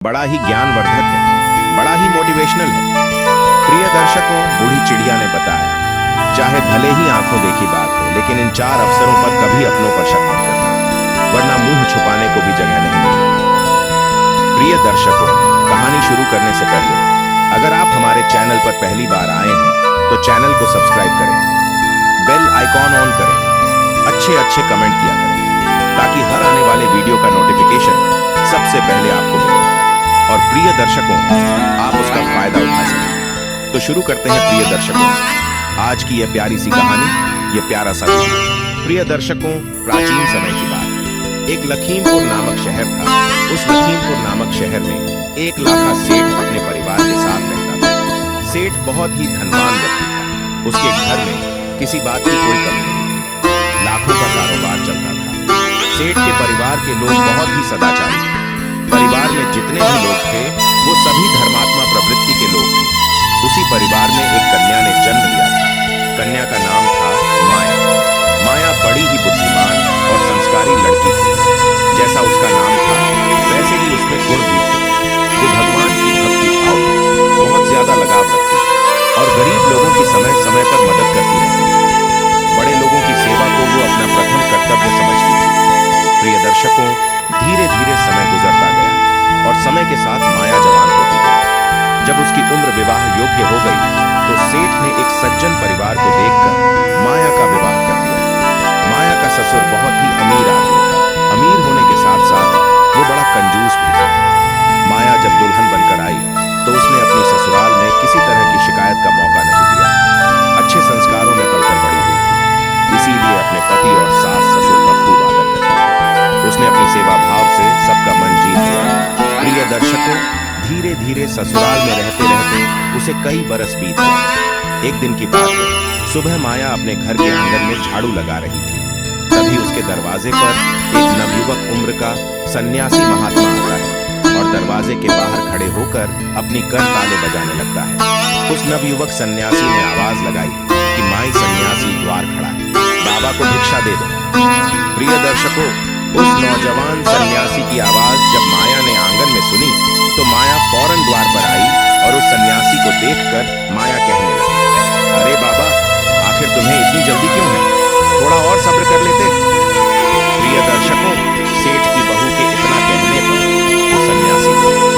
बड़ा ही ज्ञानवर्धक है, बड़ा ही मोटिवेशनल है। प्रिय दर्शकों, बूढ़ी चिड़िया ने बताया, चाहे भले ही आंखों देखी बात हो, लेकिन इन 4 अवसरों पर कभी अपनों पर शक मत करना, वरना मुंह छुपाने को भी जगह नहीं मिलेगी। प्रिय दर्शकों, कहानी शुरू करने से पहले अगर आप हमारे चैनल पर पहली बार आए हैं तो चैनल को सब्सक्राइब करें, बेल आइकॉन ऑन करें, अच्छे कमेंट किया करें ताकि हर आने वाले वीडियो का नोटिफिकेशन सबसे पहले आपको मिले और प्रिय दर्शकों आप उसका फायदा उठा सकें। तो शुरू करते हैं प्रिय दर्शकों आज की यह प्यारी सी कहानी, यह प्यारा सा वीडियो। प्रिय दर्शकों, प्राचीन समय की बात, एक लखीमपुर नामक शहर था। उस लखीमपुर नामक शहर में एक लाखा सेठ अपने परिवार के साथ रहता था। सेठ बहुत ही धनवान व्यक्ति था। उसके घर में किसी बात की कोई कमी नहीं थी। लाखों का कारोबार चलता था। सेठ के परिवार के लोग बहुत ही सदाचारी थे। परिवार में जितने भी लोग थे वो सभी धर्मात्मा प्रवृत्ति के लोग थे। उसी परिवार में एक कन्या ने जन्म लिया था। कन्या का नाम था माया। माया बड़ी ही बुद्धिमान और संस्कारी लड़की थी। जैसा उसका नाम था वैसे ही उसमें गुण भी थे। वो भगवान की भक्ति भाव बहुत ज्यादा लगाव रखती और गरीब लोगों की समय समय पर मदद करती रहती। बड़े लोगों की सेवा को वो अपना प्रथम कर्तव्य समझती थी। प्रिय दर्शकों, धीरे धीरे समय गुजरता गया और समय के साथ माया जवान होती गई। जब उसकी उम्र विवाह योग्य हो गई तो सेठ ने एक सज्जन परिवार को देखकर माया का विवाह कर दिया। माया का ससुर बहुत ही अमीर आदमी था। अमीर होने के साथ साथ वो बड़ा कंजूस भी था। माया जब दुल्हन बनकर आई तो उसने अपनी ससुराल में किसी तरह की शिकायत का मौका नहीं दिया। अच्छे संस्कारों में पलकर बड़ी हुई थी, इसीलिए अपने पति और सास ससुर का खूब आदर करती थी। उसने अपनी सेवा भाव से सबका मन जीत लिया। प्रिय दर्शकों, धीरे धीरे ससुराल में रहते रहते उसे कई बरस बीत गए। एक दिन की बात है, सुबह माया अपने घर के आंगन में झाड़ू लगा रही थी। तभी उसके दरवाजे पर एक नवयुवक उम्र का सन्यासी महात्मा आता है और दरवाजे के बाहर खड़े होकर अपनी कर ताले बजाने लगता है। उस नवयुवक सन्यासी ने आवाज लगाई कि माई सन्यासी द्वार खड़ा है, बाबा को भिक्षा दे दो। प्रिय दर्शकों, उस नौजवान सन्यासी की आवाज जब माया ने आंगन में सुनी तो माया फौरन द्वार पर आई और उस सन्यासी को देखकर माया कहने लगी, अरे बाबा, आखिर तुम्हें इतनी जल्दी क्यों है? थोड़ा और सब्र कर लेते। प्रिय दर्शकों, सेठ की बहू के इतना कहने पर वो सन्यासी बोले,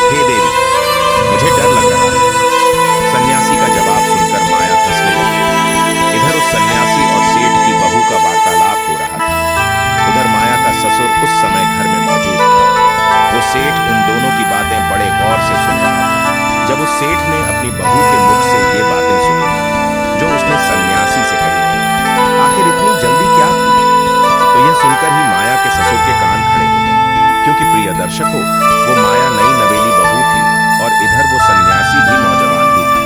हे देवी, मुझे डर लग रहा है। सन्यासी का जवाब सुनकर माया हंसने लगी। इधर उस सन्यासी और सेठ की बहू का वार्तालाप हो रहा था। उधर माया का ससुर उस समय घर में मौजूद था। वो सेठ उन दोनों की बातें बड़े गौर से सुन रहा था। जब उस सेठ ने अपनी बहू के मुख से ये बातें सुनी जो उसने सन्यासी से कही थी, आखिर इतनी जल्दी क्या थी, तो यह सुनकर ही माया के ससुर के कान खड़े हो गए। क्योंकि प्रिय दर्शकों, वो माया नई नवेली बहू थी और इधर वो सन्यासी भी नौजवान ही था।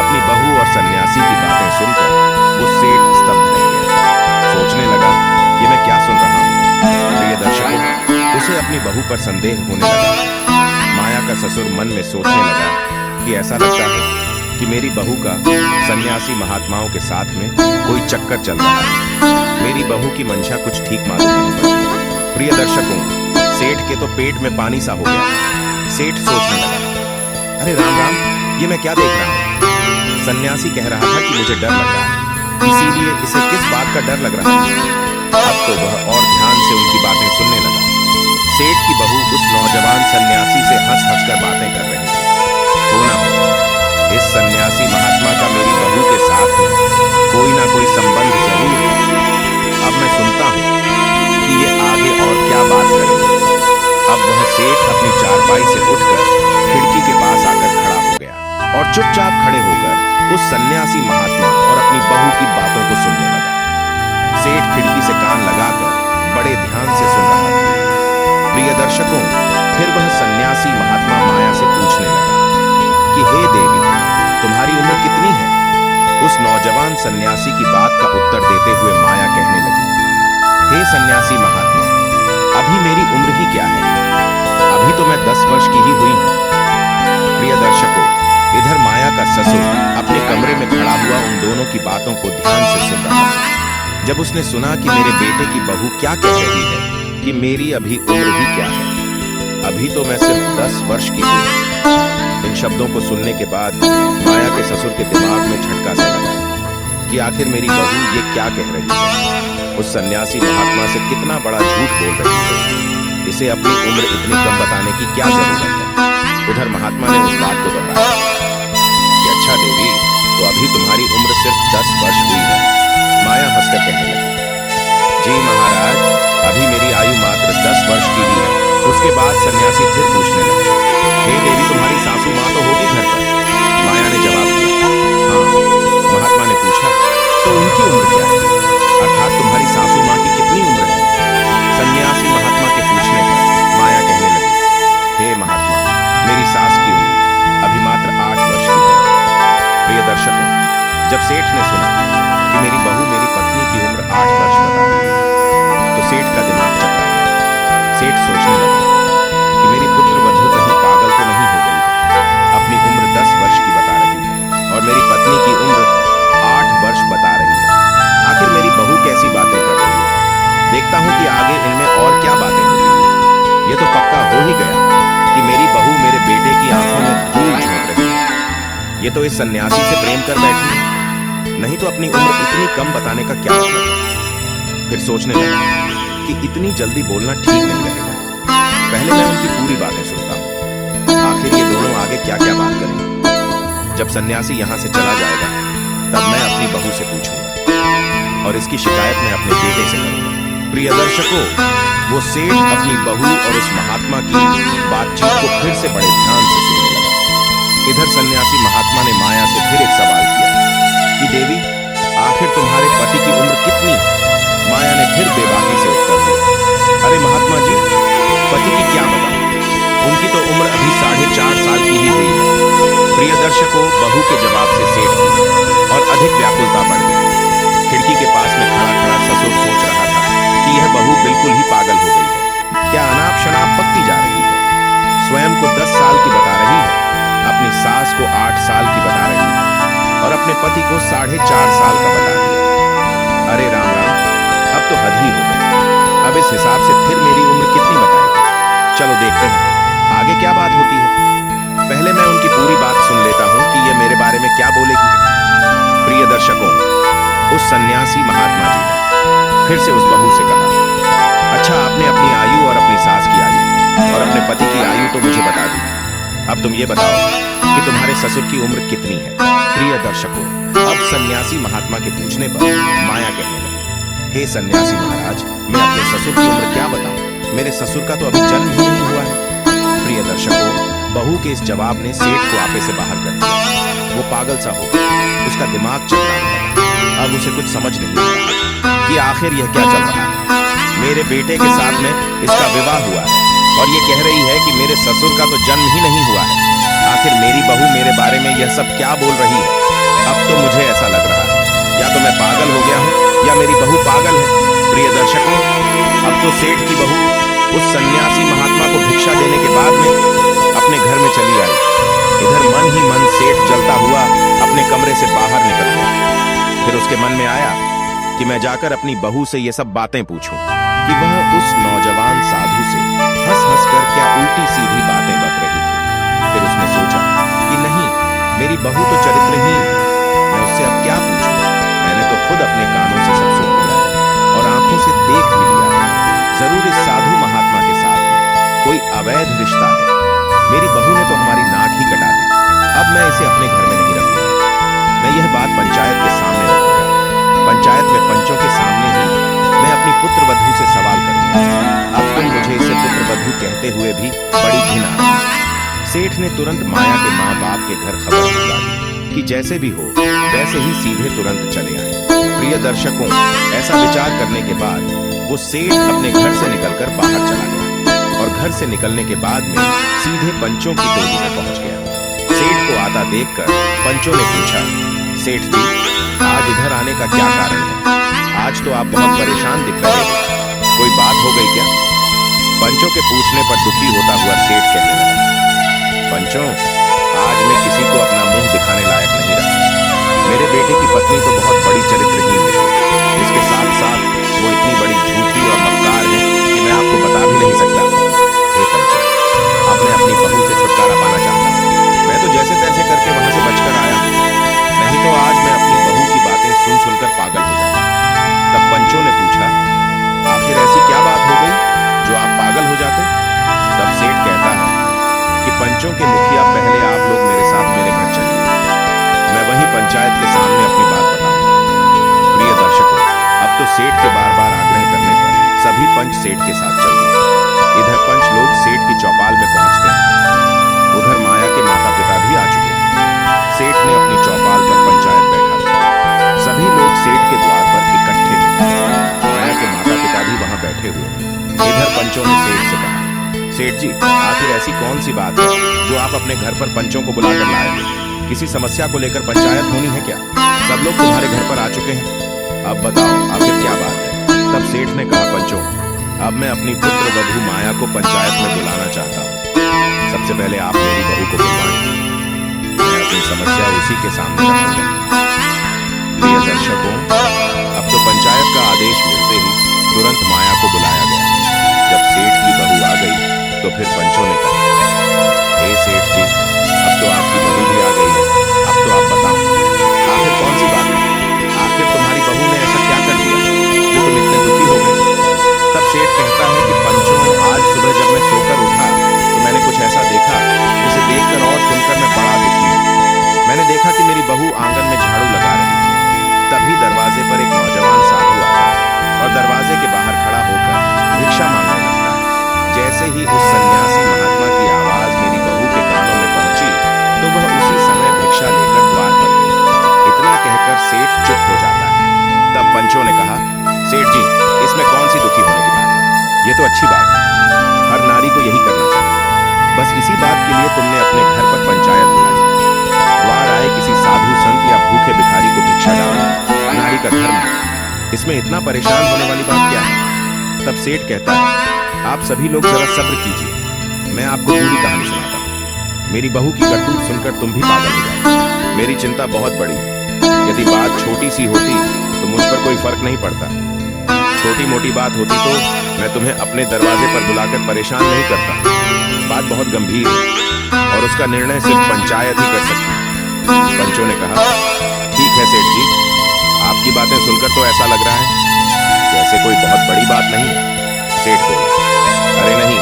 अपनी बहू और सन्यासी की बातें सुनकर वो सेठ स्तब्ध रह गया। सोचने लगा, ये मैं क्या सुन रहा हूँ? प्रिय दर्शकों, उसे अपनी बहू पर संदेह होने लगा। माया का ससुर मन में सोचने लगा कि ऐसा लगता है कि मेरी बहू का सन्यासी महात्माओं के साथ में कोई चक्कर चल रहा है। मेरी बहू की मंशा कुछ ठीक मालूम नहीं पड़ती। प्रिय दर्शकों, सेठ के तो पेट में पानी सा हो गया। सेठ सोचने लगा, अरे राम राम, ये मैं क्या देख रहा हूँ? सन्यासी कह रहा था कि मुझे डर लग रहा है, इसीलिए इसे किस बात का डर लग रहा है? अब तो वह और ध्यान से उनकी बातें सुनने लगा। सेठ की बहू उस नौजवान सन्यासी से हंस हंस कर बातें कर रही थी। हो ना हो, इस सन्यासी महात्मा का मेरी बहू के साथ कोई ना कोई संबंध जरूर है। अब मैं सुनता हूँ कि ये आगे और क्या बात करेंगे। अब वह सेठ अपनी चारपाई से उठकर खिड़की के पास आकर खड़ा हो गया और चुपचाप खड़े होकर उस सन्यासी महात्मा और अपनी बहू की बातों को सुनने लगा। सेठ खिड़की से कान लगाकर बड़े ध्यान से सुन रहा था। प्रिय दर्शकों, फिर वह सन्यासी महात्मा माया से पूछने लगा कि हे देवी, तुम्हारी उम्र कितनी है? उस नौजवान सन्यासी की बात का उत्तर देते हुए माया कहने लगी, हे सन्यासी महात्मा, अभी मेरी उम्र ही क्या है? अभी तो मैं 10 वर्ष की ही हुई हूँ। प्रिय दर्शकों, इधर माया का ससुर अपने कमरे में खड़ा हुआ उन दोनों की बातों को ध्यान से सुन रहा था। जब उसने सुना कि मेरे बेटे की बहू क्या कह रही है कि मेरी अभी उम्र ही क्या है, अभी तो मैं सिर्फ 10 वर्ष की थी। इन शब्दों को सुनने के बाद माया के ससुर के दिमाग में झटका सा लगा कि आखिर मेरी बहू ये क्या कह रही है। उस सन्यासी महात्मा से कितना बड़ा झूठ बोल रही है। इसे अपनी उम्र इतनी कम बताने की क्या जरूरत है। उधर महात्मा ने उस बात को दोहराया कि अच्छा देवी, तो अभी तुम्हारी उम्र सिर्फ 10 वर्ष हुई है। माया हंसकर कहने लगी, जी महाराज, अभी मेरी आयु मात्र 10 वर्ष की ही है। उसके बाद सन्यासी फिर पूछने लगे, हे देवी, तुम्हारी सासू माँ तो होगी घर पर? माया ने जवाब दिया, हाँ। महात्मा ने पूछा, तो उनकी उम्र क्या है, अर्थात तुम्हारी सासू माँ की कितनी उम्र है? सन्यासी महात्मा के पूछने पर माया कहने लगी, हे महात्मा, मेरी सास की उम्र अभी मात्र 8 वर्ष की है। प्रिय दर्शकों, जब सेठ ने सुना कि मेरी बहू मेरी पत्नी की उम्र 8 वर्ष बता रही है, तो सेठ का दिमाग चकरा गया। सेठ सोचने लगा कि मेरी पुत्र वधू कहीं पागल तो नहीं हो गई है। अपनी उम्र 10 वर्ष की बता रही है और मेरी पत्नी की उम्र 8 वर्ष बता रही है। आखिर मेरी बहू कैसी बातें कर रही है? देखता हूं कि आगे इनमें और क्या बातें होती हैं। ये तो पक्का हो ही गया कि मेरी बहू मेरे बेटे की आंखों में धूल झोंक रही है। ये तो इस सन्यासी से प्रेम कर बैठी है, नहीं तो अपनी उम्र इतनी कम बताने का क्या मतलब है। फिर सोचने लगा कि इतनी जल्दी बोलना ठीक नहीं रहेगा। पहले मैं उनकी पूरी बातें सुनता हूँ, आखिर ये दोनों आगे क्या क्या बात करेंगे। जब सन्यासी यहाँ से चला जाएगा तब मैं अपनी बहू से पूछूंगा और इसकी शिकायत मैं अपने बेटे से करूंगा। प्रिय दर्शकों, वो सेठ अपनी बहू और उस महात्मा की बातचीत को फिर से बड़े ध्यान से सुनने लगा। इधर सन्यासी महात्मा ने माया से फिर एक सवाल किया कि देवी, आखिर तुम्हारे पति की उम्र कितनी है? माया ने फिर बेबाकी से उत्तर दिया, अरे महात्मा जी, पति की क्या बताऊं, उनकी तो उम्र अभी 4.5 साल की ही हुई है। प्रिय दर्शकों, बहू के जवाब से सेठ की और अधिक व्याकुलता बढ़ गई। खिड़की के पास में खड़ा खड़ा ससुर सोच रहा था कि यह बहू बिल्कुल ही पागल हो गई है। क्या अनाप शनाप बकती जा रही है। स्वयं को 10 साल की बता रही है, अपनी सास को 8 साल की बता रही है और अपने पति को 4.5 साल का बता दिया। अरे राम राम, अब तो हद ही हो गई। अब इस हिसाब से फिर मेरी उम्र कितनी बताएगी? चलो देखते हैं आगे क्या बात होती है। पहले मैं उनकी पूरी बात सुन लेता हूं कि ये मेरे बारे में क्या बोलेगी। प्रिय दर्शकों, उस सन्यासी महात्मा जी ने फिर से उस बहू से कहा, अच्छा, आपने अपनी आयु और अपनी सास की आयु और अपने पति की आयु तो मुझे बता दी। अब तुम ये बताओ कि तुम्हारे ससुर की उम्र कितनी है। प्रिय दर्शकों, अब सन्यासी महात्मा के पूछने पर माया कहने लगी, हे सन्यासी महाराज, मैं अपने ससुर की उम्र क्या बताऊं? मेरे ससुर का तो अभी जन्म ही नहीं हुआ है। प्रिय दर्शकों, बहू के इस जवाब ने सेठ को आपे से बाहर कर दिया। वो पागल सा हो गया, उसका दिमाग चकराने लगा। अब उसे कुछ समझ नहीं आता कि आखिर यह क्या चल रहा है। मेरे बेटे के साथ में इसका विवाह हुआ है और ये कह रही है कि मेरे ससुर का तो जन्म ही नहीं हुआ है। आखिर मेरी बहू मेरे बारे में यह सब क्या बोल रही है? अब तो मुझे ऐसा लग रहा है या तो मैं पागल हो गया हूँ या मेरी बहू पागल है। प्रिय दर्शकों, अब तो सेठ की बहू उस सन्यासी महात्मा को भिक्षा देने के बाद में अपने घर में चली आई। इधर मन ही मन सेठ जलता हुआ अपने कमरे से बाहर निकल गया। फिर उसके मन में आया कि मैं जाकर अपनी बहू से ये सब बातें पूछूं कि वह उस नौजवान साधु से हंस हंस कर क्या उल्टी सीधी बातें बक रही थी। फिर उसने सोचा कि नहीं, मेरी बहू तो चरित्रहीन है, मैं उससे अब क्या पूछूं। मैंने तो खुद अपने कानों से सब सुन लिया है और आंखों से देख भी लिया है। जरूर इस साधु महात्मा के साथ में कोई अवैध रिश्ता है। मेरी बहू ने तो हमारी नाक ही कटा दी। अब मैं इसे अपने घर में नहीं रखूंगा। मैं यह बात पंचायत के सामने रखूंगा। पंचायत में पंचों के सामने ही मैं अपनी पुत्र वधू से सवाल करूंगा। अब तुम मुझे इसे पुत्र वधू कहते हुए भी बड़ी घिन आ रही है। सेठ ने तुरंत माया के माँ बाप के घर खबर भिजवा दी कि जैसे भी हो वैसे ही सीधे तुरंत चले आए। प्रिय दर्शकों, ऐसा विचार करने के बाद वो सेठ अपने घर से निकलकर बाहर चला गया और घर से निकलने के बाद में सीधे पंचों की टोली में पहुंच गया। सेठ को आता देखकर पंचों ने पूछा, सेठ जी, आज इधर आने का क्या कारण है? आज तो आप बहुत परेशान दिख रहे हो, कोई बात हो गई क्या? पंचों के पूछने पर दुखी होता हुआ सेठ कहने लगा, पंचों, आज मैं किसी को अपना मुंह दिखाने लायक नहीं रहा। मेरे बेटे की पत्नी तो बहुत बड़ी चरित्रहीन है। इसके साथ साथ वो इतनी बड़ी झूठी और मक्कार है कि मैं आपको बता भी नहीं सकता। हे पंचों, पंचों के मुखिया, पहले आप लोग मेरे साथ मेरे घर चलिए। मैं वहीं पंचायत के सामने अपनी बात बताऊंगा। प्रिय दर्शकों, अब तो सेठ के बार बार आग्रह करने पर सभी पंच सेठ के साथ चल दिए। इधर पंच लोग सेठ की चौपाल में पहुंचते हैं। उधर माया के माता पिता भी आ चुके हैं। सेठ ने अपनी चौपाल पर पंचायत बैठा दी। सभी लोग सेठ के द्वार पर इकट्ठे थे। माया के माता पिता भी वहां बैठे हुए थे। इधर पंचों ने सेठ से कहा, सेठ जी, आखिर ऐसी कौन सी बात है जो आप अपने घर पर पंचों को बुलाकर लाए? किसी समस्या को लेकर पंचायत होनी है क्या? सब लोग तुम्हारे घर पर आ चुके हैं, अब बताओ आखिर क्या बात है? तब सेठ ने कहा, पंचों, अब मैं अपनी पुत्र वधू माया को पंचायत में बुलाना चाहता हूँ। सबसे पहले आप मेरी बहू को बुलवाएं। मैं अपनी समस्या उसी के सामने रखूंगा। प्रिय दर्शकों, अब तो पंचायत का आदेश मिलते ही तुरंत माया को बुलाया गया। जब सेठ की बहू आ गई तो फिर पंचों ने कहा, हे सेठ जी, अब तो आपकी बहू भी आ गई है, अब तो आप बताओ आखिर कौन सी बात है? आखिर तुम्हारी बहू ने ऐसा क्या कर दिया जो तुम इतने दुखी हो गए? तब सेठ कहता है कि पंचों, आज सुबह जब मैं सोकर उठा तो मैंने कुछ ऐसा देखा जिसे देखकर और सुनकर मैं बड़ा दुखी हूँ। मैंने देखा कि मेरी बहू आंगन में झाड़ू लगा रही थी। तभी दरवाजे पर एक नौजवान साधु आता है और दरवाजे के बाहर खड़ा होकर भिक्षा मांगने लगता है। जैसे ही उस सन्यासी महात्मा की आवाज मेरी बहू के कानों में पहुंची तो वह उसी समय भिक्षा लेकर द्वार पर गई। इतना कहकर सेठ चुप हो जाता है। तब पंचों ने कहा, सेठ जी, इसमें कौन सी दुखी होने की बात है? ये तो अच्छी बात है, हर नारी को यही करना चाहिए। बस इसी बात के लिए तुमने अपने घर पर पंचायत बुलाई। द्वार आए किसी साधु संत या भूखे भिखारी को भिक्षा डालना नारी का धर्म है। इसमें इतना परेशान होने वाली बात क्या है? तब सेठ कहता है, आप सभी लोग जरा सब्र कीजिए, मैं आपको पूरी कहानी सुनाता हूँ। मेरी बहू की करतूत सुनकर तुम भी पागल हो जाओ। मेरी चिंता बहुत बड़ी है। यदि बात छोटी सी होती तो मुझ पर कोई फर्क नहीं पड़ता। छोटी मोटी बात होती तो मैं तुम्हें अपने दरवाजे पर बुलाकर परेशान नहीं करता। बात बहुत गंभीर है और उसका निर्णय सिर्फ पंचायत ही कर सकती है। पंचों ने कहा, ठीक है सेठ जी, आपकी बातें सुनकर तो ऐसा लग रहा है जैसे कोई बहुत बड़ी बात नहीं है। सेठ बोले, अरे नहीं,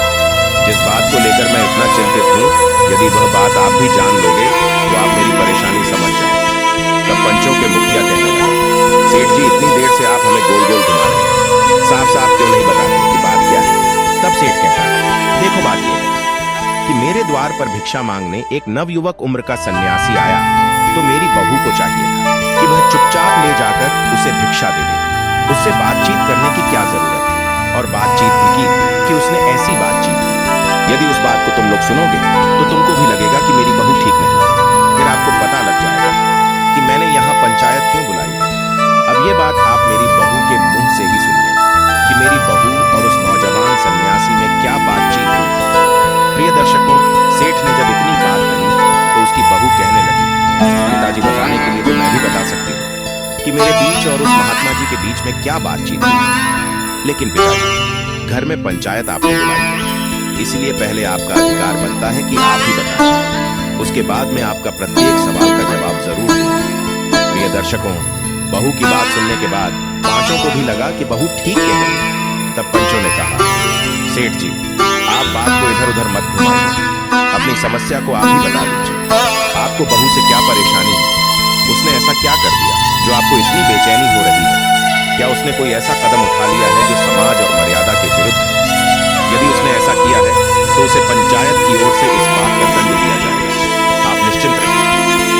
जिस बात को लेकर मैं इतना चिंतित हूँ, यदि वह बात आप भी जान लोगे तो आप मेरी परेशानी समझ जाओ। तब पंचों के मुखिया कहने लगा, सेठ जी, इतनी देर से आप हमें गोल गोल घुमा रहे हैं, साफ साफ क्यों नहीं बताते कि बात क्या है? तब सेठ कहता है, देखो बात यह है कि मेरे द्वार पर भिक्षा मांगने एक नवयुवक उम्र का सन्यासी आया तो मेरी बहू को चाहिए था कि वह चुपचाप ले जाकर उसे भिक्षा दे दे। उससे बातचीत करने की क्या जरूरत थी? और बातचीत भी की कि उसने ऐसी बातचीत की। यदि उस बात को तुम लोग सुनोगे तो तुमको भी लगेगा कि मेरी बहू ठीक नहीं है। फिर आपको पता लग जाएगा कि मैंने यहाँ पंचायत क्यों बुलाई है। अब ये बात आप मेरी बहू के मुंह से ही सुनिए कि मेरी बहू और उस नौजवान सन्यासी में क्या बातचीत हुई। प्रिय दर्शकों, सेठ ने जब इतनी बात कही तो उसकी बहू कहने लगी, पिताजी, बताने के लिए तो मैं भी बता सकती हूँ कि मेरे बीच और उस महात्मा जी के बीच में क्या बातचीत हुई। लेकिन पिताजी, घर में पंचायत आपने बुलाई है, इसलिए पहले आपका अधिकार बनता है कि आप ही बताएं। उसके बाद में आपका प्रत्येक सवाल का जवाब जरूर दूंगा। प्रिय दर्शकों, बहू की बात सुनने के बाद पांचों को भी लगा कि बहू ठीक कह रही है। तब पंचों ने कहा, सेठ जी, आप बात को इधर उधर मत घुमाइए, अपनी समस्या को आप ही बता दीजिए। आपको बहू से क्या परेशानी है? उसने ऐसा क्या कर दिया जो आपको इतनी बेचैनी हो रही है? क्या उसने कोई ऐसा कदम उठा लिया है जो समाज और मर्यादा के विरुद्ध है? यदि उसने ऐसा किया है तो उसे पंचायत की ओर से इस बात का दंड दिया जाएगा। आप निश्चिंत रहिए,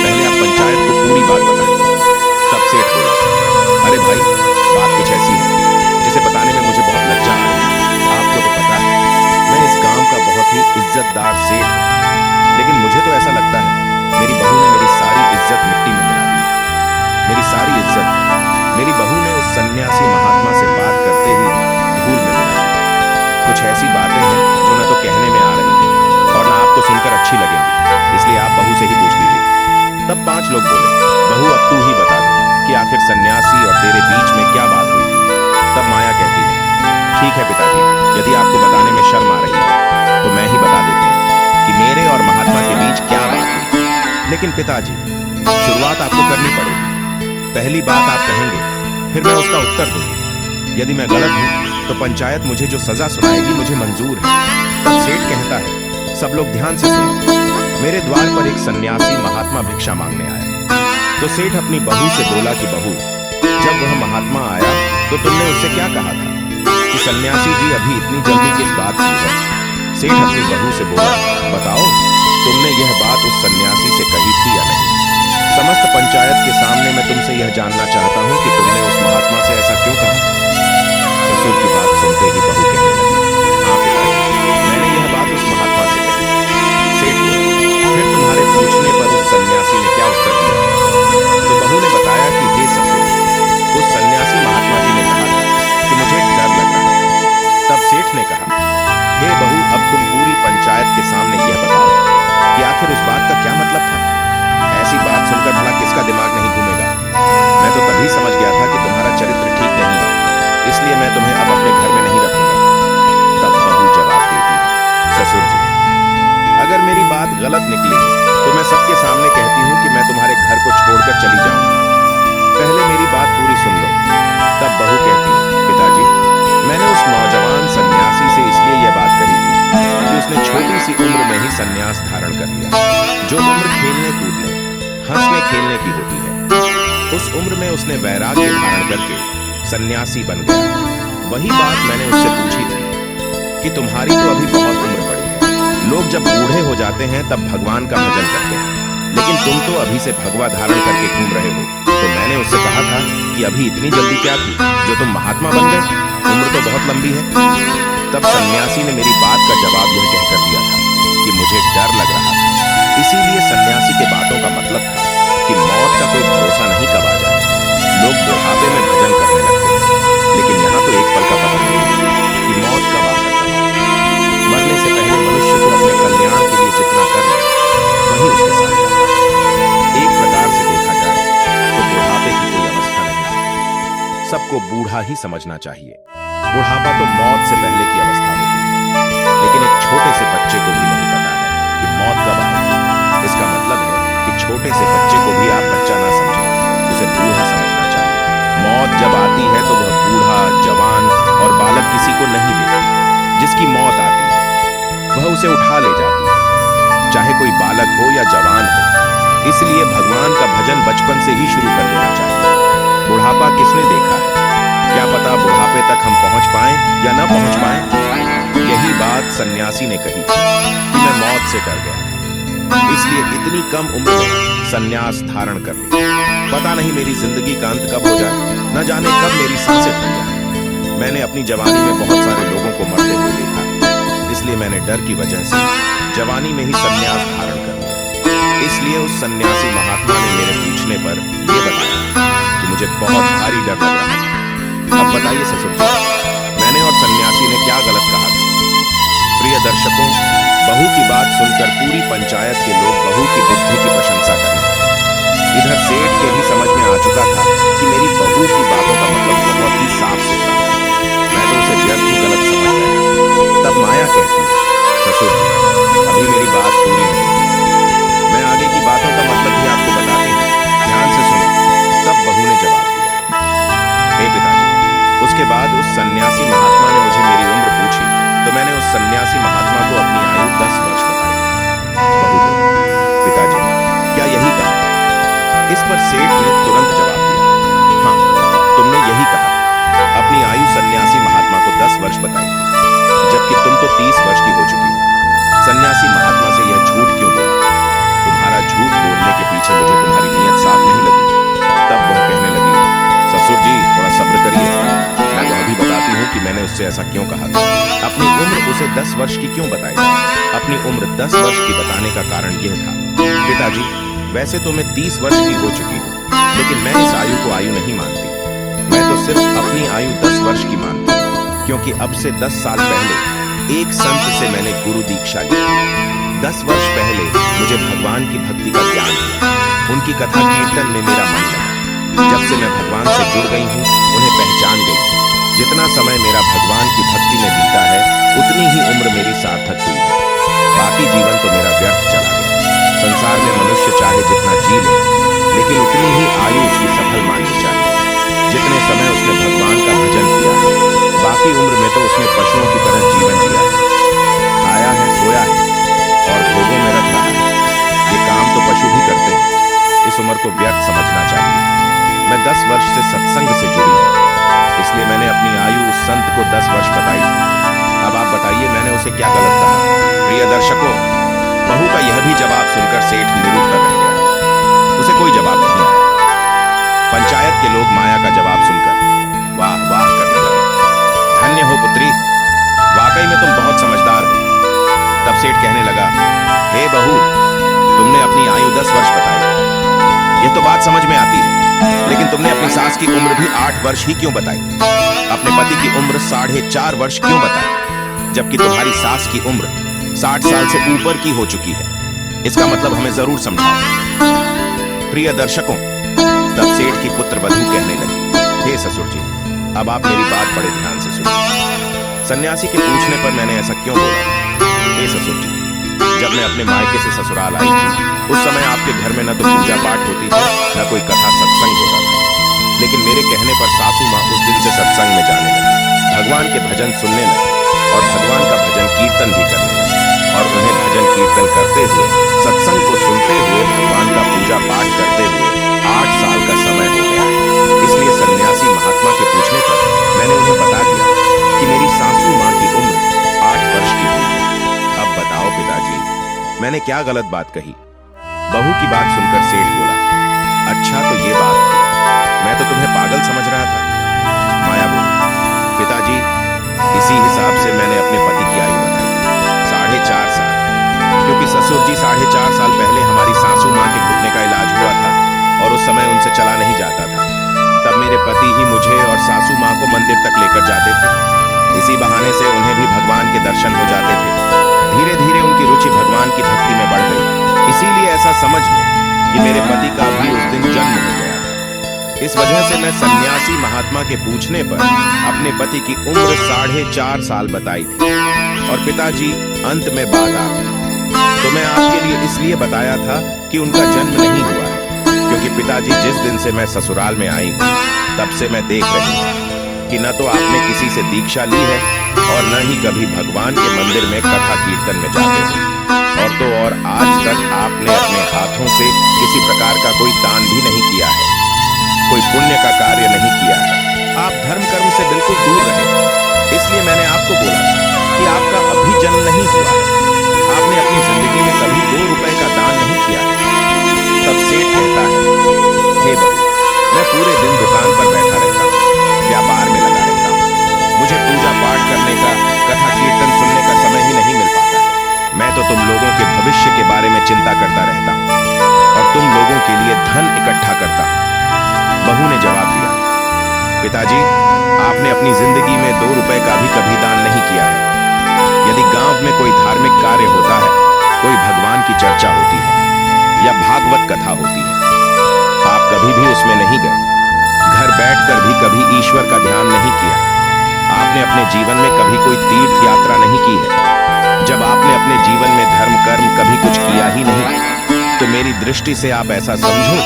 पहले आप पंचायत को पूरी बात बताएं। तब सेठ बोला, अरे भाई, बात कुछ ऐसी है जिसे बताने में मुझे बहुत लज्जा आ रही है। आपको तो पता है मैं इस गांव का बहुत ही इज्जतदार सेठ हूं, लेकिन मुझे तो ऐसा लगता है मेरी बहू ने मेरी सारी इज्जत मिट्टी में मिला दी। मेरी सारी इज्जत मेरी बहू ने उस सन्यासी महात्मा से बात करते ही धूल में मिला दी। कुछ ऐसी बातें हैं जो न तो कहने में आ रही हैं और न आपको सुनकर अच्छी लगेंगी, इसलिए आप बहू से ही पूछ लीजिए। तब पांच लोग बोले, बहू, अब तू ही बता दे कि आखिर सन्यासी और तेरे बीच में क्या बात हुई थी। तब माया कहती है, ठीक है पिताजी, यदि आपको बताने में शर्म आ रही है तो मैं ही बता देती हूँ कि मेरे और महात्मा के बीच क्या बात हुई। लेकिन पिताजी, शुरुआत आपको करनी पड़ेगी। पहली बात आप कहेंगे, फिर मैं उसका उत्तर दूंगी। यदि मैं गलत हूं तो पंचायत मुझे जो सजा सुनाएगी मुझे मंजूर है। तब सेठ कहता है, सब लोग ध्यान से सुनो। मेरे द्वार पर एक सन्यासी महात्मा भिक्षा मांगने आया। तो सेठ अपनी बहू से बोला कि बहू, जब वह महात्मा आया तो तुमने उससे क्या कहा था कि सन्यासी जी अभी इतनी जल्दी किस बात की है? सेठ अपनी बहू से बोला, बताओ तुमने यह बात उस सन्यासी से कही थी या नहीं? समस्त पंचायत के सामने मैं तुमसे यह जानना चाहता हूं कि तुमने उस महात्मा से ऐसा क्यों कहा? ससुर की बात सुनते ही बहू कहने लगी, हाँ पिताजी, मैंने यह बात उस महात्मा से कही। सेठ बोला, फिर तुम्हारे पूछने पर उस सन्यासी ने क्या उत्तर दिया? तो बहू ने बताया कि हे ससुर, उस सन्यासी महात्मा जी ने कहा था कि मुझे डर लग रहा है। तब सेठ ने कहा, हे बहू, अब तुम पूरी पंचायत के सामने यह बताओ कि आखिर उस बात का क्या मतलब था? ऐसी बात सुनकर भला किसका दिमाग नहीं घूमेगा? मैं तो तभी समझ गया था कि तुम्हारा चरित्र ठीक नहीं है, इसलिए मैं तुम्हें अब अपने घर में नहीं रखूंगा। तब बहू जवाब देती है, ससुर जी, अगर मेरी बात गलत निकली तो मैं सबके सामने कहती हूँ कि मैं तुम्हारे घर को छोड़कर चली जाऊंगी। पहले मेरी बात पूरी सुन लो। तब बहू कहती है, पिताजी, मैंने उस नौजवान सन्यासी से इसलिए यह बात कही थी कि उसने छोटी सी उम्र में ही सन्यास धारण कर लिया। जो उम्र खेलने कूदने, हंसने खेलने की होती है, उस उम्र में उसने वैराग्य धारण करके सन्यासी बन गया। वही बात मैंने उससे पूछी थी कि तुम्हारी तो अभी बहुत उम्र पड़ी है। लोग जब बूढ़े हो जाते हैं तब भगवान का भजन करते हैं, लेकिन तुम तो अभी से भगवा धारण करके घूम रहे हो। तो मैंने उससे कहा था कि अभी इतनी जल्दी क्या थी जो तुम महात्मा बन गए? उम्र तो बहुत लंबी है। तब सन्यासी ने मेरी बात का जवाब यह कहकर दिया था कि मुझे डर लग रहा था, इसीलिए सन्यासी के बातों का मतलब था कि मौत का कोई भरोसा नहीं कब आ जाए। लोग बुढ़ापे में भजन करने लगते हैं, लेकिन यहाँ तो एक पल का पता नहीं है कि मौत कब आकर है। मरने से पहले मनुष्य को अपने कल्याण के लिए जितना कर ले, वही उसके साथ जाता है। एक प्रकार से देखा जाए तो बुढ़ापे की कोई अवस्था नहीं, सबको बूढ़ा ही समझना चाहिए। बुढ़ापा तो मौत से पहले की अवस्था होती है, लेकिन एक छोटे से बच्चे को भी नहीं पता है कि मौत कब आएगी। इसका मतलब है कि छोटे से बच्चे को भी आप बच्चा ना समझें, उसे बूढ़ा समझना चाहिए। मौत जब आती है तो वह बूढ़ा, जवान और बालक किसी को नहीं देखती। जिसकी मौत आती है वह उसे उठा ले जाती है, चाहे कोई बालक हो या जवान हो। इसलिए भगवान का भजन बचपन से ही शुरू कर देना चाहिए। बुढ़ापा किसने देखा है? क्या पता बुढ़ापे तक हम पहुंच पाएं या ना पहुंच पाएं। यही बात सन्यासी ने कही थी कि मैं मौत से डर गया, इसलिए इतनी कम उम्र में सन्यास धारण कर ली। पता नहीं मेरी जिंदगी का अंत कब हो जाए, न जाने कब मेरी सांसें थम जाए। मैंने अपनी जवानी में बहुत सारे लोगों को मरते हुए देखा, इसलिए मैंने डर की वजह से जवानी में ही सन्यास धारण कर लिया। इसलिए उस सन्यासी महात्मा ने मेरे पूछने पर यह बताया कि मुझे बहुत भारी डर लग रहा है। अब बताइए ससुर जी, मैंने और सन्यासी ने क्या गलत कहा था? प्रिय दर्शकों, बहू की बात सुनकर पूरी पंचायत के लोग बहू की बुद्धि की प्रशंसा करने लगे। इधर सेठ के भी समझ में आ चुका था कि मेरी बहू की बातों का मतलब बहुत ही साफ सुथरा था। मैं तो उसे व्यर्थ ही गलत समझ गया। तब माया कहती है, ससुर जी, अभी मेरी बात पूरी नहीं हुई। मैं आगे की बातों का मतलब भी आपको बताती हूँ, ध्यान से सुनो। तब बहू ने जवाब दिया, हे पिताजी, उसके बाद उस सन्यासी महात्मा ने मुझे मेरी उम्र पूछी तो मैंने उस सन्यासी महात्मा को अपनी आयु 10 वर्ष बताई। बहू बोली, पिताजी, क्या यही कहा? इस पर सेठ ने तुरंत जवाब दिया, हाँ, तुमने यही कहा। अपनी आयु सन्यासी महात्मा को 10 वर्ष बताई थी, जबकि तुम तो 30 वर्ष की हो चुकी हो। सन्यासी महात्मा से यह झूठ क्यों बोला? तुम्हारा झूठ बोलने के पीछे मुझे तुम्हारी नीयत साफ नहीं लगी। तब वह कहने लगी, ससुर जी, थोड़ा सब्र करिए, मैं वह भी बताती हूँ कि मैंने उससे ऐसा क्यों कहा था। अपनी उम्र उसे 10 वर्ष की क्यों बताई? अपनी उम्र 10 वर्ष की बताने का कारण यह था, पिताजी, वैसे तो मैं 30 वर्ष की हो चुकी हूँ, लेकिन मैं इस आयु को आयु नहीं मानती। मैं तो सिर्फ अपनी आयु 10 वर्ष की मानती हूँ, क्योंकि अब से 10 साल पहले एक संत से मैंने गुरु दीक्षा ली। 10 वर्ष पहले मुझे भगवान की भक्ति का ज्ञान हुआ। उनकी कथा कीर्तन में मेरा मन लगा। जब से मैं भगवान से जुड़ गई हूँ, उन्हें पहचान गई हूँ। जितना समय मेरा भगवान की भक्ति में बीता है, उतनी ही उम्र मेरी सार्थक हुई है। बाकी जीवन तो मेरा व्यर्थ चला गया। संसार में मनुष्य चाहे जितना जी ले, लेकिन उतनी ही आयु उसकी सफल माननी चाहिए जितने समय उसने भगवान का भजन किया है। बाकी उम्र में तो उसने पशुओं की तरह जीवन जिया है, खाया है, सोया है, और भोगों में रख रहा है। ये काम तो पशु भी करते हैं। इस उम्र को व्यर्थ समझना चाहिए। मैं 10 वर्ष से सत्संग से जुड़ी हूँ, इसलिए मैंने अपनी आयु उस संत को 10 वर्ष बताई थी। अब आप बताइए मैंने उसे क्या गलत कहा? प्रिय दर्शकों, बहू का यह भी जवाब सुनकर सेठ निरुत्तर रह गया। उसे कोई जवाब नहीं आया। पंचायत के लोग माया का जवाब सुनकर वाह वाह करने लगे। धन्य हो पुत्री, वाकई में तुम बहुत समझदार हो। तब सेठ कहने लगा, हे बहू, तुमने अपनी आयु 10 वर्ष बताई, ये तो बात समझ में आती है, लेकिन तुमने अपनी सास की उम्र भी 8 वर्ष ही क्यों बताई? अपने पति की उम्र 4.5 वर्ष क्यों बताई, जबकि तुम्हारी सास की उम्र 60 साल से ऊपर की हो चुकी है? इसका मतलब हमें जरूर समझाओ। प्रिय दर्शकों, तब सेठ की पुत्र वधू कहने लगी, हे ससुर जी, अब आप मेरी बात बड़े ध्यान से सुनिए। सन्यासी के पूछने पर मैंने ऐसा क्यों बोला? हे ससुर जी, जब मैं अपने मायके से ससुराल आई थी, उस समय आपके घर में न तो पूजा पाठ होती थी, न कोई कथा सत्संग होता था। लेकिन मेरे कहने पर सासू माँ उस दिन से सत्संग में जाने लगी, भगवान के भजन सुनने लगी और भगवान का भजन कीर्तन भी करने लगी। और उन्हें भजन कीर्तन करते हुए, सत्संग को सुनते हुए, भगवान का पूजा पाठ करते हुए 8 साल का समय हो गया है। इसलिए सन्यासी महात्मा के पूछने पर मैंने उन्हें बता दिया कि मेरी सासू माँ की उम्र 8 वर्ष की हुई है। अब बताओ पिताजी, मैंने क्या गलत बात कही? बहू की बात सुनकर सेठ बोला, अच्छा तो ये बात है, मैं तो तुम्हें पागल समझ रहा था। माया बोली, पिताजी, इसी हिसाब से मैंने अपने पति की आयु बताई, 4.5 साल, क्योंकि ससुर जी 4.5 साल पहले हमारी सासू माँ के घुटने का इलाज हुआ था और उस समय उनसे चला नहीं जाता था। तब मेरे पति ही मुझे और सासू माँ को मंदिर तक लेकर जाते थे। इसी बहाने से उन्हें भी भगवान के दर्शन हो जाते थे। धीरे धीरे उनकी रुचि भगवान की भक्ति में बढ़ गई। इसीलिए ऐसा समझ लो कि मेरे पति का भी उस दिन जन्म हो गया था। इस वजह से मैं सन्यासी महात्मा के पूछने पर अपने पति की उम्र 4.5 साल बताई थी। और पिताजी, अंत में बात आ गई, तो मैं आपके लिए इसलिए बताया था कि उनका जन्म नहीं हुआ है, क्योंकि पिताजी जिस दिन से मैं ससुराल में आई हूँ, तब से मैं देख रही हूँ कि न तो आपने किसी से दीक्षा ली है और न ही कभी भगवान के मंदिर में कथा कीर्तन में जाते हो। और तो और आज तक आपने अपने हाथों से किसी प्रकार का कोई दान भी नहीं किया है, कोई पुण्य का कार्य नहीं किया है। आप धर्म कर्म से बिल्कुल दूर रहे। इसलिए मैंने आपको बोला था कि आपका अभी जन्म नहीं हुआ है। आपने अपनी जिंदगी में कभी 2 रुपए का दान नहीं किया है। तब सेठ कहता है, हे बहू, मैं पूरे दिन दुकान पर बैठा रहता हूँ, व्यापार में लगा रहता हूँ। मुझे पूजा पाठ करने का, कथा कीर्तन सुनने का समय ही नहीं मिल पाता है। मैं तो तुम लोगों के भविष्य के बारे में चिंता करता रहता हूँ और तुम लोगों के लिए धन इकट्ठा करता हूँ। बहू ने जवाब दिया, पिताजी, आपने अपनी जिंदगी में 2 रुपए का भी कभी दान नहीं किया है। यदि गांव में कोई धार्मिक कार्य होता है, कोई भगवान की चर्चा होती है या भागवत कथा होती है, आप कभी भी उसमें नहीं गए। घर बैठकर भी कभी ईश्वर का ध्यान नहीं किया। आपने अपने जीवन में कभी कोई तीर्थ यात्रा नहीं की है। जब आपने अपने जीवन में धर्म कर्म कभी कुछ किया ही नहीं, तो मेरी दृष्टि से आप ऐसा समझो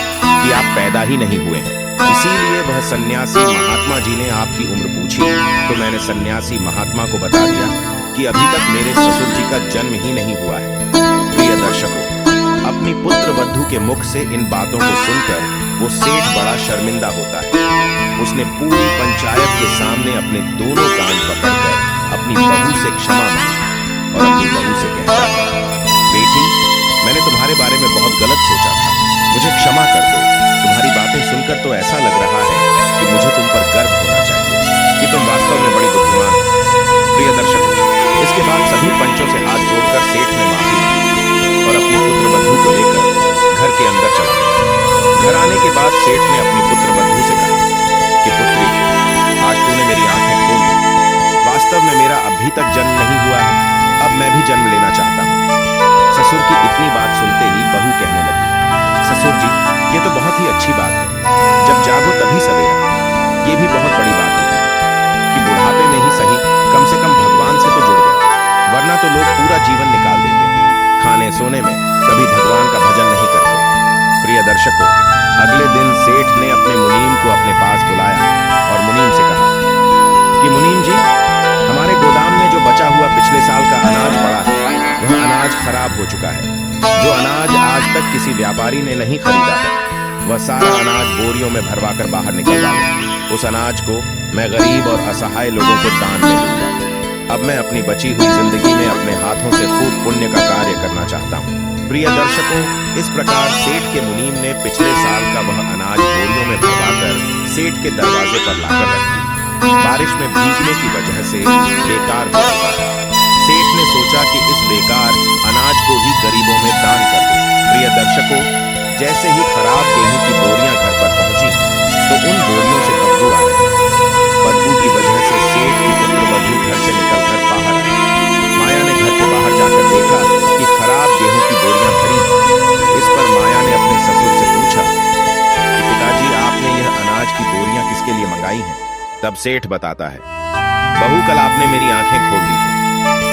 कि आप पैदा ही नहीं हुए हैं। इसीलिए वह सन्यासी महात्मा जी ने आपकी उम्र पूछी, तो मैंने सन्यासी महात्मा को बता दिया कि अभी तक मेरे ससुर जी का जन्म ही नहीं हुआ है। प्रिय दर्शकों, अपनी पुत्र वधू के मुख से इन बातों को सुनकर वो सेठ बड़ा शर्मिंदा होता है। उसने पूरी पंचायत के सामने अपने दोनों कान पकड़कर अपनी बहू से क्षमा मांगी और अपनी बहू से कहता है, बेटी, मैंने तुम्हारे बारे में बहुत गलत सोचा था, मुझे क्षमा कर दो। तुम्हारी बातें सुनकर तो ऐसा लग रहा है कि मुझे तुम पर गर्व होना चाहिए कि तुम वास्तव में बड़ी बुद्धिमान हो। प्रिय दर्शकों, इसके बाद सभी पंचों से हाथ जोड़कर सेठ ने माफी मांगी और अपनी पुत्र वधू को लेकर घर के अंदर चला गया। घर आने के बाद सेठ ने अपनी पुत्र वधू से कहा कि पुत्री, आज तूने मेरी आंखें खोल दी। वास्तव में मेरा अभी तक जन्म नहीं हुआ है, अब मैं भी जन्म लेना चाहता हूँ। ससुर की इतनी बात सुनते ही बहू कहने लगी, ससुर जी, ये तो बहुत ही अच्छी बात है। जब जागो तभी सवेरा। ये भी बहुत बड़ी बात होती है कि बुढ़ापे में ही सही कम से कम भगवान से तो जुड़ गए, वरना तो लोग पूरा जीवन निकाल देते हैं, खाने सोने में कभी भगवान का भजन नहीं करते। प्रिय दर्शकों, अगले दिन सेठ ने अपने मुनीम को अपने पास बुलाया और मुनीम से कहा कि मुनीम जी, हमारे गोदाम में जो बचा हुआ पिछले साल का अनाज पड़ा है, वह अनाज खराब हो चुका है। जो अनाज आज तक किसी व्यापारी ने नहीं खरीदा है, वह सारा अनाज बोरियों में भरवाकर बाहर निकल डालो। उस अनाज को मैं गरीब और असहाय लोगों को दान में दूंगा। अब मैं अपनी बची हुई जिंदगी में अपने हाथों से खूब पुण्य का कार्य करना चाहता हूँ। प्रिय दर्शकों, इस प्रकार सेठ के मुनीम ने पिछले साल का वह अनाज बोरियों में भरवाकर सेठ के दरवाजे पर लाकर रख दी। बारिश में भीगने की वजह से बेकार हो चुका था। सेठ ने सोचा कि इस बेकार अनाज को ही गरीबों में दान कर दो। प्रिय दर्शकों, जैसे ही खराब गेहूं की बोरियां घर पर पहुंची तो उन बोरियों से बदबू आ रही। बदबू की वजह से सेठ की पुत्रवधू घर से निकलकर बाहर आई। माया ने घर के बाहर जाकर देखा कि खराब गेहूं की बोरियां भरी हैं। इस पर माया ने अपने ससुर से पूछा कि पिताजी, आपने यह अनाज की बोरियां किसके लिए मंगाई हैं? तब सेठ बताता है, बहू, कल आपने मेरी आंखें खोल दी थी।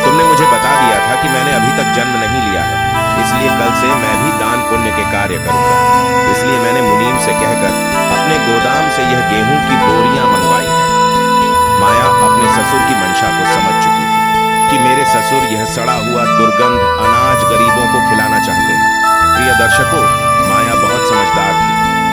तुमने मुझे बता दिया था कि मैंने अभी तक जन्म नहीं लिया है, इसलिए कल से मैं भी दान पुण्य के कार्य करूंगा। इसलिए मैंने मुनीम से कहकर अपने गोदाम से यह गेहूं की बोरियां मंगवाई हैं। माया अपने ससुर की मंशा को समझ चुकी थी कि मेरे ससुर यह सड़ा हुआ दुर्गंध अनाज गरीबों को खिलाना चाहते हैं। प्रिय दर्शकों, माया बहुत समझदार थी।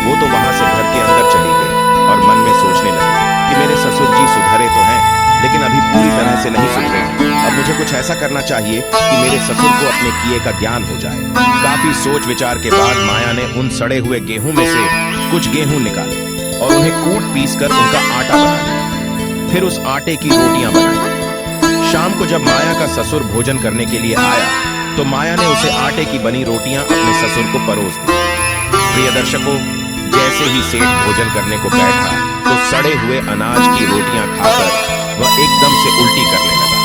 वो तो वहां से घर के अंदर चली गई और मन में सोचने लगी कि मेरे ससुर जी सुधरे तो हैं, लेकिन अभी पूरी तरह से नहीं सुधरे हैं। अब मुझे कुछ ऐसा करना चाहिए कि मेरे ससुर को अपने किए का ज्ञान हो जाए। काफी सोच विचार के बाद माया ने उन सड़े हुए गेहूं में से कुछ गेहूं निकाले और उन्हें कूट पीसकर उनका आटा बना लिया। फिर उस आटे की रोटियां बनाई। शाम को जब माया का ससुर भोजन करने के लिए आया तो माया ने उसे आटे की बनी रोटियां अपने ससुर को परोस दी। प्रिय दर्शकों, जैसे ही सेठ भोजन करने को बैठा तो सड़े हुए अनाज की रोटियां खाकर वह एकदम से उल्टी करने लगा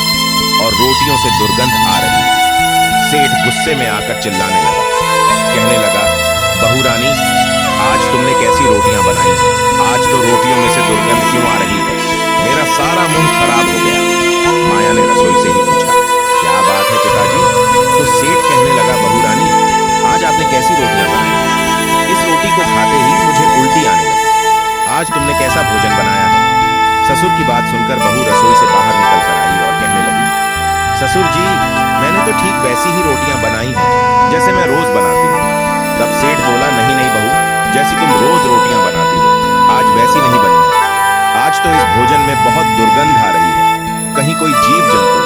और रोटियों से दुर्गंध आ रही थी। सेठ गुस्से में आकर चिल्लाने लगा, कहने लगा, बहू रानी, आज तुमने कैसी रोटियां बनाई? आज तो रोटियों में से दुर्गंध क्यों आ रही है? मेरा सारा मुंह खराब हो गया। माया ने रसोई से ही पूछा, क्या बात है पिताजी? तो सेठ कहने लगा, बहू रानी, आज आपने कैसी रोटियां बनाई? इस रोटी को खाते ही मुझे उल्टी आने लगी। आज तुमने कैसा भोजन बनाया है? ससुर की बात सुनकर बहू रसोई से बाहर निकल कर आई और कहने लगी, ससुर जी, मैंने तो ठीक वैसी ही रोटियां बनाई हैं जैसे मैं रोज बनाती हूँ। तब सेठ बोला, नहीं नहीं बहू, जैसी तुम रोज रोटियां बनाती हो, आज वैसी नहीं बनी है। आज तो इस भोजन में बहुत दुर्गंध आ रही है। कहीं कोई जीव जंतु,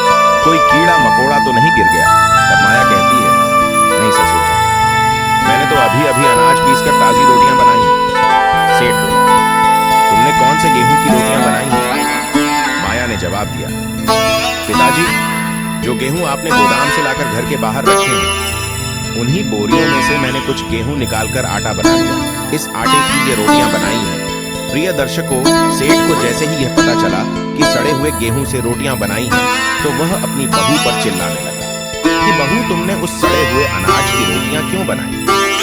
कोई कीड़ा मकोड़ा तो नहीं गिर गया? तब माया कहती है, नहीं ससुर जी, मैंने तो अभी अभी अनाज पीसकर ताजी रोटियां बनाई हैं। सेठ बोला, तुमने कौन से गेहूं की रोटियां बनाई हैं? माया ने जवाब दिया, पिताजी, जो गेहूं आपने गोदाम से लाकर घर के बाहर रखे हैं, उन्हीं बोरियों में से मैंने कुछ गेहूं निकालकर आटा बना लिया। इस आटे की ये रोटियां बनाई हैं। प्रिय दर्शकों, सेठ को जैसे ही यह पता चला कि सड़े हुए गेहूं से रोटियां बनाई हैं, तो वह अपनी बहू पर चिल्लाने लगा कि बहू, तुमने उस सड़े हुए अनाज की रोटियां क्यों बनाई?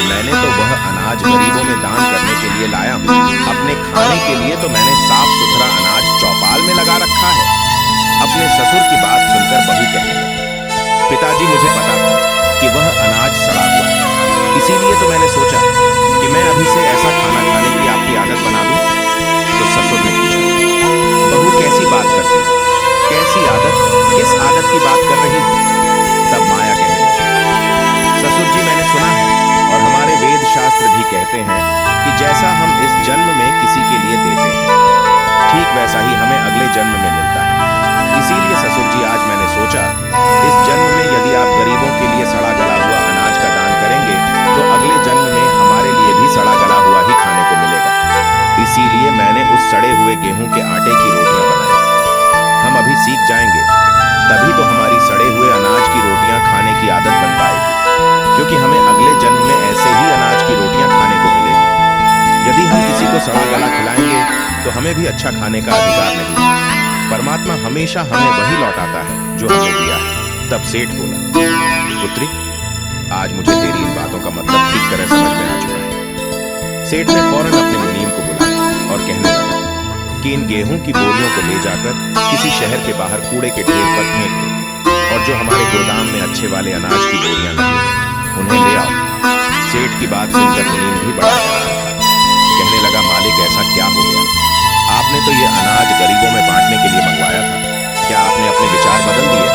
मैंने तो वह अनाज गरीबों में दान करने के लिए लाया हूँ। अपने खाने के लिए तो मैंने साफ सुथरा अनाज चौपाल में लगा रखा है। अपने ससुर की बात सुनकर बहू कहने लगी, पिताजी, मुझे पता था कि वह अनाज सड़ा हुआ है, इसीलिए तो मैंने सोचा कि मैं अभी से ऐसा खाना खाने की आपकी आदत बना दूं। तो ससुर ने पूछा, बहू कैसी बात करती है? कैसी आदत? किस आदत की बात कर रही है? तब माया कहने लगी, ससुर जी, मैंने सुना है और हमारे वेद शास्त्र भी कहते हैं कि जैसा हम इस जन्म में किसी के लिए देते हैं, ठीक वैसा ही हमें अगले जन्म में मिलता है। इसीलिए ससुर जी, आज मैंने सोचा इस जन्म में यदि आप गरीबों के लिए सड़ा गला हुआ अनाज का दान करेंगे तो अगले जन्म में हमारे लिए भी सड़ा गला हुआ ही खाने को मिलेगा। इसीलिए मैंने उस सड़े हुए गेहूं के आटे की रोटियां बनाई। हम अभी सीख जाएंगे, तभी तो हमारी सड़े हुए अनाज की रोटियां खाने की आदत बन पाएगी, क्योंकि हमें अगले जन्म में ऐसे ही अनाज की रोटियां खाने को मिलेगी। यदि हम किसी को सड़ा गला खिलाएंगे तो हमें भी अच्छा खाने का अधिकार नहीं। परमात्मा हमेशा हमें वही लौटाता है जो हमें दिया है। तब सेठ बोला, पुत्री, आज मुझे तेरी इन बातों का मतलब ठीक तरह समझ में आ चुका है। सेठ ने फौरन अपने मुनीम को बुलाया और कहने लगा कि इन गेहूं की बोरियों को ले जाकर किसी शहर के बाहर कूड़े के ढेर पर फेंक दो और जो हमारे गोदाम में अच्छे वाले अनाज की बोरियां लगी हैं, उन्हें ले आओ। सेठ की बात सुनकर मुनीम भी बड़ा हैरान था। कहने लगा, मालिक, ऐसा क्या हो गया? आपने तो ये अनाज गरीबों में बांटने के लिए मंगवाया था, क्या आपने अपने विचार बदल दिए?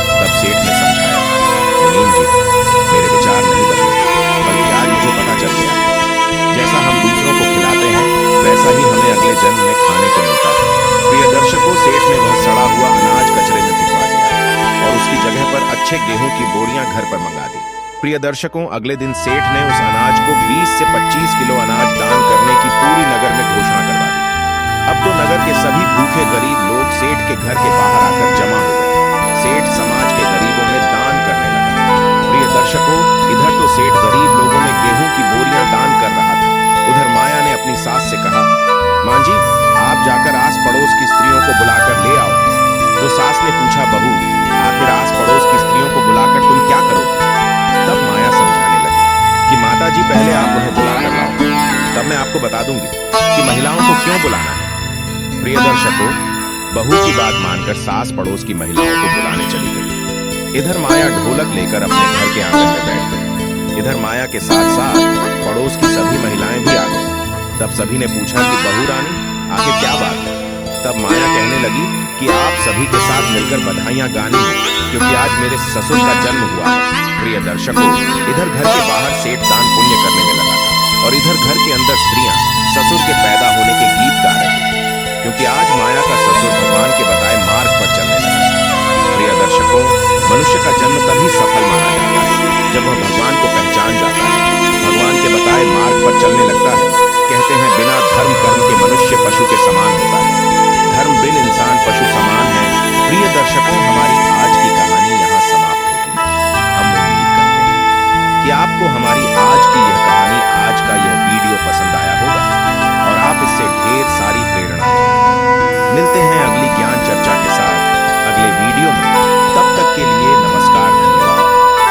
तब सेठ ने समझाया, नीम जी, मेरे विचार नहीं बदले, बल्कि आज मुझे पता चल गया है, जैसा हम दूसरों को खिलाते हैं वैसा ही हमें अगले जन्म में खाने को मिलता है। प्रिय दर्शकों, सेठ ने वह सड़ा हुआ अनाज कचरे में फेंकवा दिया और उसकी जगह पर अच्छे गेहूं की बोरियां घर पर मंगा दी। प्रिय दर्शकों, अगले दिन सेठ ने उस अनाज को 20 से 25 किलो अनाज दान करने की पूरी नगर में घोषणा करवा दी। अब तो नगर के सभी भूखे गरीब लोग सेठ के घर के बाहर आकर जमा हो गए। सेठ समाज के गरीबों में दान करने लगा। प्रिय दर्शकों, इधर तो सेठ गरीब लोगों में गेहूं की बोरियां दान कर रहा था, उधर माया ने अपनी सास से कहा, मां जी, आप जाकर आस पड़ोस की स्त्रियों को बुलाकर ले आओ। तो सास ने पूछा, बहू, आखिर आस पड़ोस की स्त्रियों को बुलाकर तुम क्या करोगे? तब माया समझाने लगी कि माता जी, पहले आप उन्हें बुलाकर लाओ, तब मैं आपको बता दूंगी कि महिलाओं को क्यों बुलाना है। प्रिय दर्शकों, बहू की बात मानकर सास पड़ोस की महिलाओं को बुलाने चली गई। इधर माया ढोलक लेकर अपने घर के आंगन में बैठ गई। इधर माया के साथ साथ पड़ोस की सभी महिलाएं भी आ गईं। तब सभी ने पूछा कि बहू रानी, आखिर क्या बात है? तब माया कहने लगी कि आप सभी के साथ मिलकर बधाइयां गानी है, क्योंकि आज मेरे ससुर का जन्म हुआ है। प्रिय दर्शकों, इधर घर के बाहर सेठ दान पुण्य करने में लगा था और इधर घर के अंदर स्त्रियां ससुर के पैदा होने के गीत गा रही थी, क्योंकि आज माया का ससुर भगवान के बताए मार्ग पर चलने लगा था। प्रिय दर्शकों, मनुष्य का जन्म तभी सफल माना जाता है जब वह भगवान को पहचान जाता है, भगवान के बताए मार्ग पर चलने लगता है। कहते हैं, बिना धर्म कर्म के मनुष्य पशु के समान होता है, धर्म बिन इंसान पशु समान है। प्रिय दर्शकों, हमारी आज की कहानी यहाँ समाप्त होती है। हम उम्मीद करते हैं कि आपको हमारी आज की यह कहानी, आज का यह वीडियो